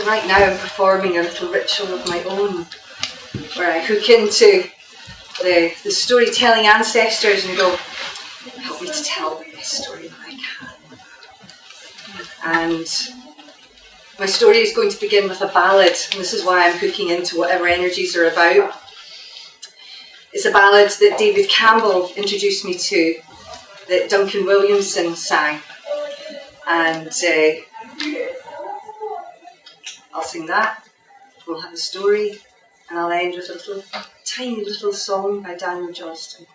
right now I'm performing a little ritual of my own, where I hook into the storytelling ancestors and go, help me to tell the best story that I can. And my story is going to begin with a ballad, and this is why I'm hooking into whatever energies are about. It's a ballad that David Campbell introduced me to, that Duncan Williamson sang. And I'll sing that, we'll have a story, and I'll end with a tiny little song by Daniel Johnston.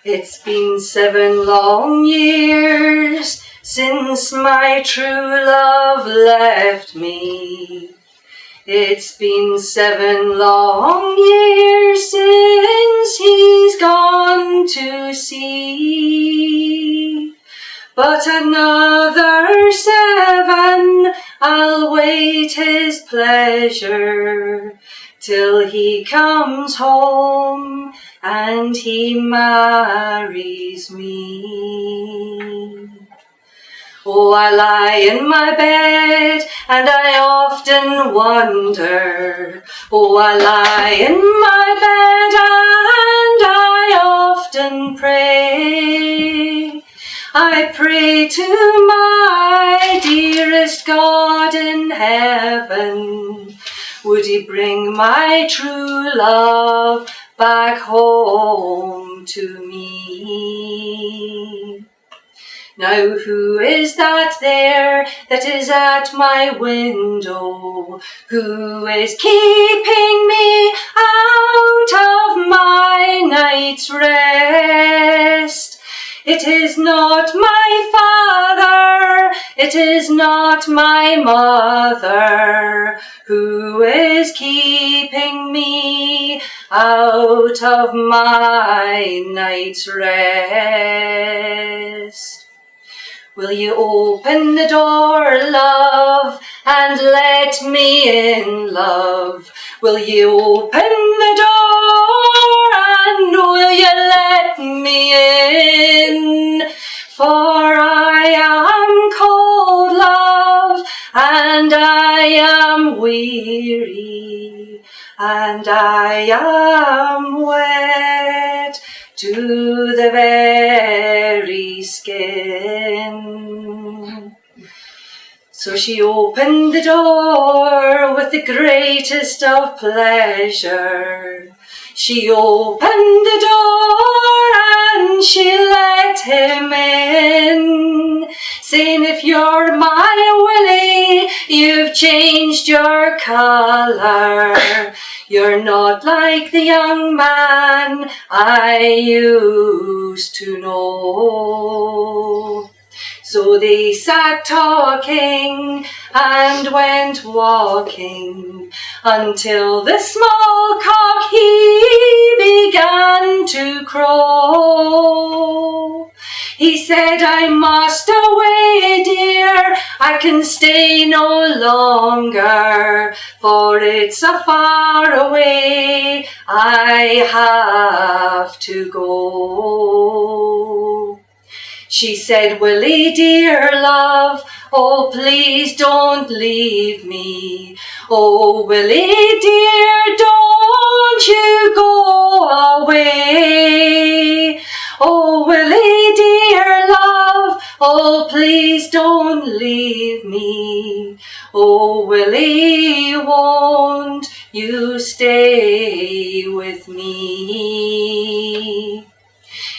It's been 7 long years since my true love left me. It's been 7 long years since he's gone to sea. But another 7, I'll wait his pleasure till he comes home and he marries me. Oh, I lie in my bed and I often wonder. Oh, I lie in my bed and I often pray. I pray to my dearest God in heaven, would he bring my true love back home to me? Now who is that there that is at my window? Who is keeping me out of my night's rest? It is not my father, it is not my mother, who is keeping me out of my night's rest. Will you open the door, love, and let me in, love? Will you open the door and will you let me in? For I am cold, love, and I am weary, and I am wet to the very skin. So she opened the door with the greatest of pleasure. She opened the door and she let him in, saying, if you're my Willie, you've changed your colour. You're not like the young man I used to know. So they sat talking and went walking until the small cock he began to crow. He said, I must away, dear, I can stay no longer, for it's so far away I have to go. She said, Willie, dear love, oh, please don't leave me. Oh, Willie, dear, don't you go away. Oh, Willie, dear love, oh, please don't leave me. Oh, Willie, won't you stay with me?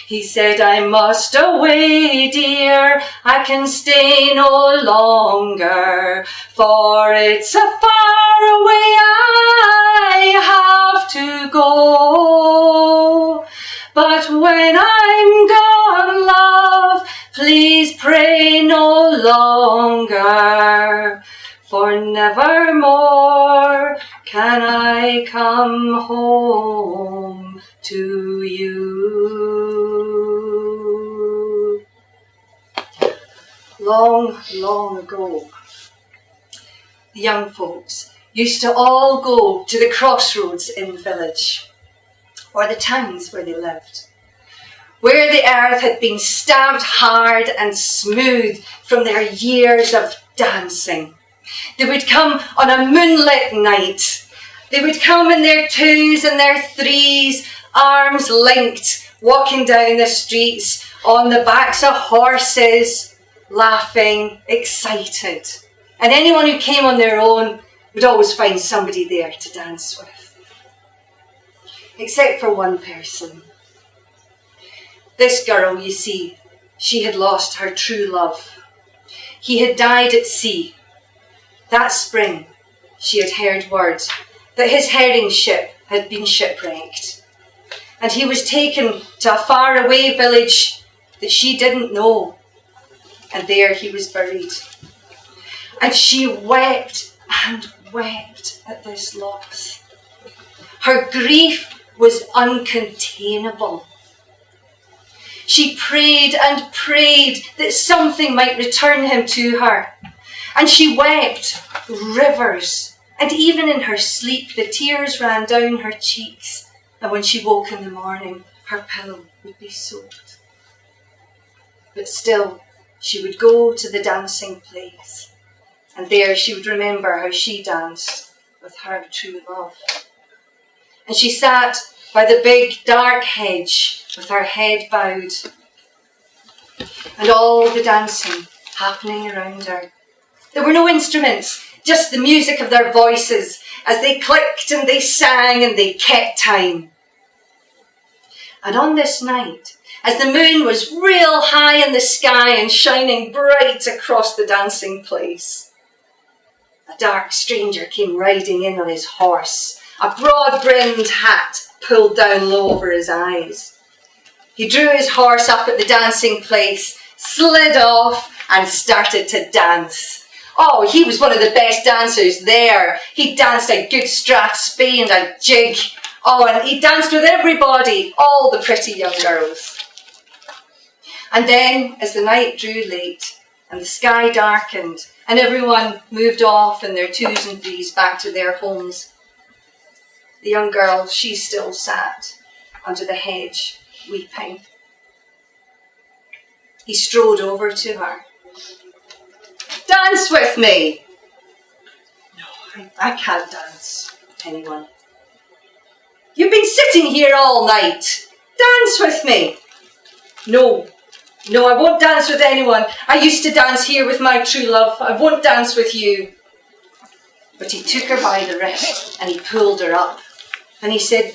He said, I must away, dear, I can stay no longer, for it's so far away I have to go. But when I'm gone, love, please pray no longer, for nevermore can I come home to you. Long, long ago, the young folks, used to all go to the crossroads in the village, or the towns where they lived, where the earth had been stamped hard and smooth from their years of dancing. They would come on a moonlit night. They would come in their twos and their threes, arms linked, walking down the streets on the backs of horses, laughing, excited. And anyone who came on their own would always find somebody there to dance with. Except for one person. This girl, you see, she had lost her true love. He had died at sea. That spring, she had heard word that his herring ship had been shipwrecked, and he was taken to a faraway village that she didn't know, and there he was buried. And she wept and wept at this loss. Her grief was uncontainable. She prayed and prayed that something might return him to her. And she wept rivers, and even in her sleep the tears ran down her cheeks, and when she woke in the morning her pillow would be soaked. But still she would go to the dancing place, and there she would remember how she danced with her true love. And she sat by the big dark hedge with her head bowed, and all the dancing happening around her. There were no instruments, just the music of their voices as they clicked and they sang and they kept time. And on this night, as the moon was real high in the sky and shining bright across the dancing place, a dark stranger came riding in on his horse, a broad-brimmed hat pulled down low over his eyes. He drew his horse up at the dancing place, slid off and started to dance. Oh, he was one of the best dancers there. He danced a good strathspey and a jig. Oh, and he danced with everybody, all the pretty young girls. And then, as the night drew late and the sky darkened and everyone moved off in their twos and threes back to their homes, the young girl, she still sat under the hedge, weeping. He strode over to her. Dance with me. No, I can't dance with anyone. You've been sitting here all night. Dance with me. No, I won't dance with anyone. I used to dance here with my true love. I won't dance with you. But he took her by the wrist and he pulled her up. And he said,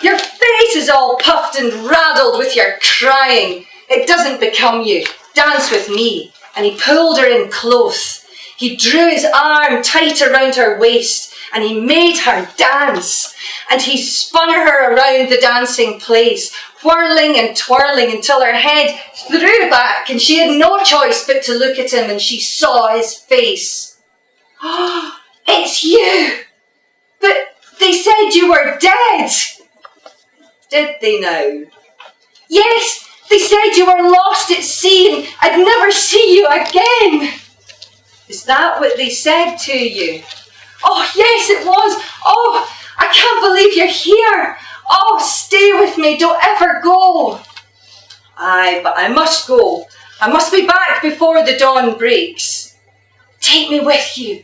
your face is all puffed and raddled with your crying. It doesn't become you. Dance with me. And he pulled her in close. He drew his arm tight around her waist and he made her dance. And he spun her around the dancing place, whirling and twirling until her head threw back and she had no choice but to look at him, and she saw his face. Oh, it's you! But they said you were dead. Did they now? Yes! They said you were lost at sea and I'd never see you again. Is that what they said to you? Oh, yes, it was. Oh, I can't believe you're here. Oh, stay with me. Don't ever go. Aye, but I must go. I must be back before the dawn breaks. Take me with you.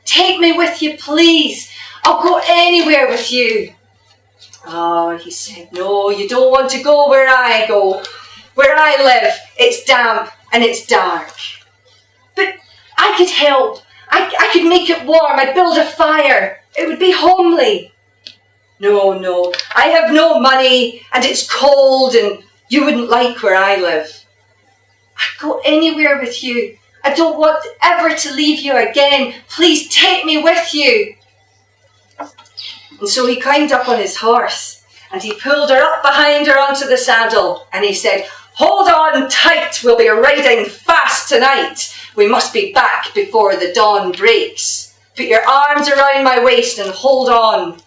Take me with you, please. I'll go anywhere with you. Oh, he said, no, you don't want to go where I go. Where I live, it's damp and it's dark. But I could help. I could make it warm. I'd build a fire. It would be homely. No, I have no money and it's cold and you wouldn't like where I live. I'd go anywhere with you. I don't want ever to leave you again. Please take me with you. And so he climbed up on his horse and he pulled her up behind her onto the saddle and he said, hold on tight, we'll be riding fast tonight. We must be back before the dawn breaks. Put your arms around my waist and hold on.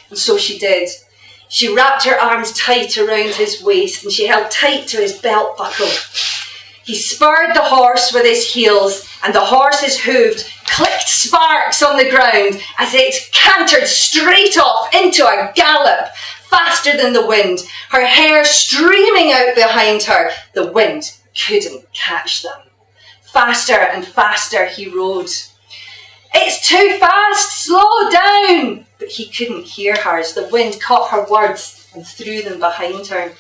And so she did. She wrapped her arms tight around his waist and she held tight to his belt buckle. He spurred the horse with his heels and the horse's hooves clicked sparks on the ground as it cantered straight off into a gallop, faster than the wind, her hair streaming out behind her. The wind couldn't catch them. Faster and faster he rode. "It's too fast, slow down!" But he couldn't hear her as the wind caught her words and threw them behind her.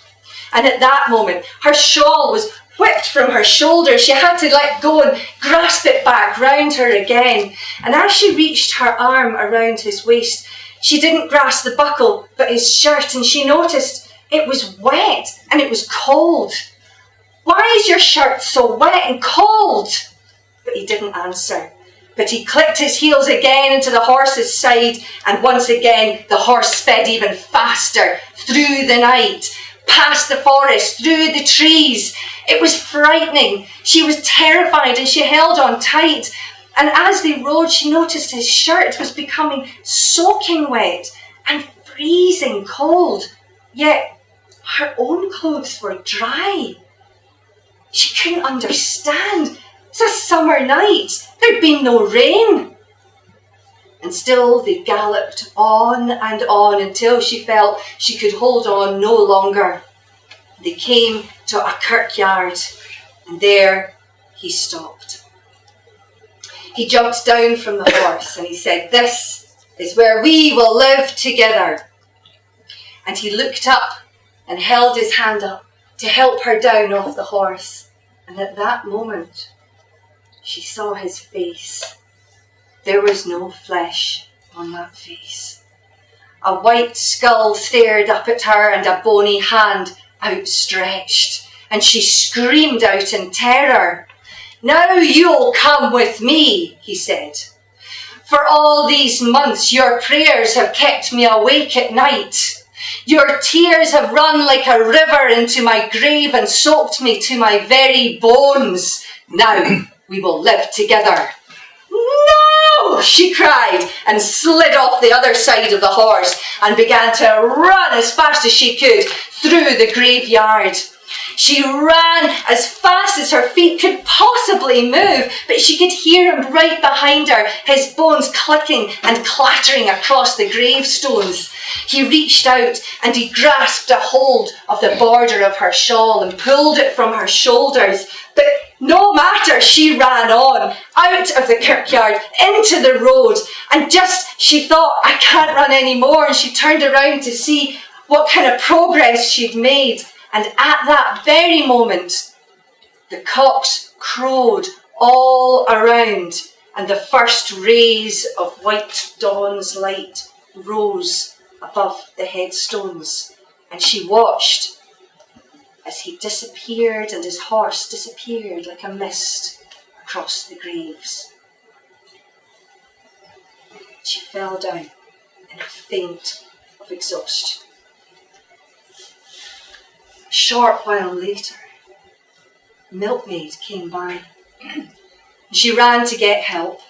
And at that moment, her shawl was whipped from her shoulder. She had to let go and grasp it back round her again. And as she reached her arm around his waist, she didn't grasp the buckle, but his shirt, and she noticed it was wet and it was cold. "Why is your shirt so wet and cold?" But he didn't answer. But he clicked his heels again into the horse's side, and once again the horse sped even faster through the night, past the forest, through the trees. It was frightening. She was terrified and she held on tight. And as they rode, she noticed his shirt was becoming soaking wet and freezing cold. Yet her own clothes were dry. She couldn't understand. It's a summer night. There'd been no rain. And still they galloped on and on until she felt she could hold on no longer. They came to a kirkyard, and there he stopped. He jumped down from the horse and he said, "This is where we will live together." And he looked up and held his hand up to help her down off the horse. And at that moment, she saw his face. There was no flesh on that face. A white skull stared up at her and a bony hand outstretched, and she screamed out in terror. "Now you'll come with me," he said. "For all these months your prayers have kept me awake at night. Your tears have run like a river into my grave and soaked me to my very bones. Now we will live together." "No!" she cried, and slid off the other side of the horse and began to run as fast as she could through the graveyard. She ran as fast as her feet could possibly move, but she could hear him right behind her, his bones clicking and clattering across the gravestones. He reached out and he grasped a hold of the border of her shawl and pulled it from her shoulders. But no matter, she ran on, out of the kirkyard, into the road, and just, she thought, "I can't run anymore," and she turned around to see what kind of progress she'd made. And at that very moment, the cocks crowed all around, and the first rays of white dawn's light rose above the headstones, and she watched as he disappeared and his horse disappeared like a mist across the graves. She fell down in a faint of exhaustion. A short while later, the milkmaid came by. She ran to get help,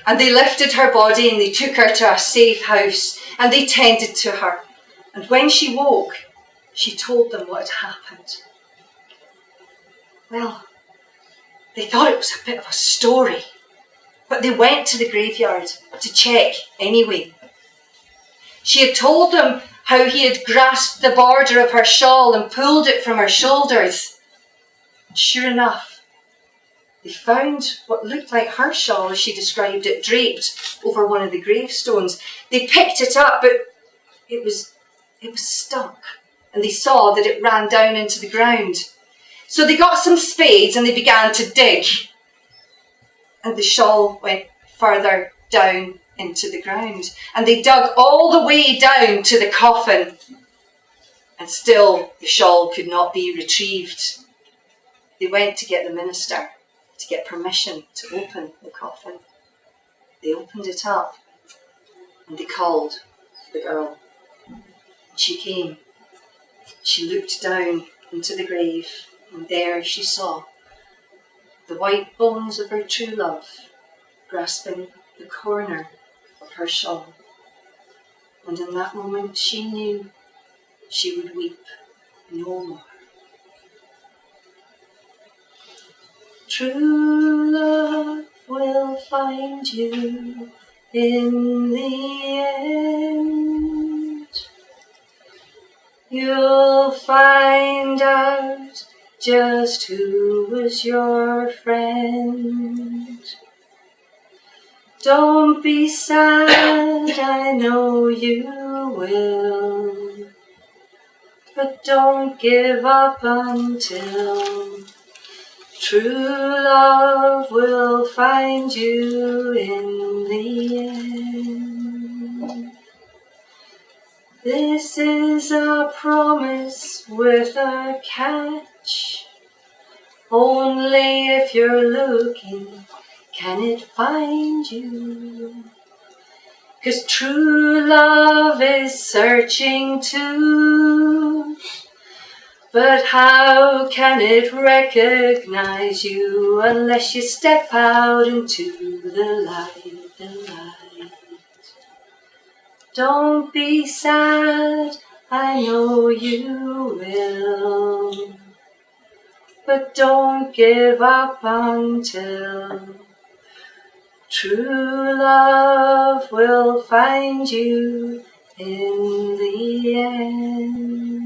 and they lifted her body and they took her to a safe house and they tended to her. And when she woke, she told them what had happened. Well, they thought it was a bit of a story, but they went to the graveyard to check anyway. She had told them how he had grasped the border of her shawl and pulled it from her shoulders. And sure enough, they found what looked like her shawl, as she described it, draped over one of the gravestones. They picked it up, but it was stuck, and they saw that it ran down into the ground. So they got some spades and they began to dig, and the shawl went further down into the ground, and they dug all the way down to the coffin, and still the shawl could not be retrieved. They went to get the minister to get permission to open the coffin. They opened it up and they called for the girl. She came. She looked down into the grave, and there she saw the white bones of her true love grasping the corner of her shawl. And in that moment she knew she would weep no more. True love will find you in the end. You'll find out just who was your friend. Don't be sad, I know you will, but don't give up until true love will find you in the end. This is a promise with a catch. Only if you're looking can it find you. 'Cause true love is searching too. But how can it recognize you unless you step out into the light, the light? Don't be sad, I know you will, but don't give up until true love will find you in the end.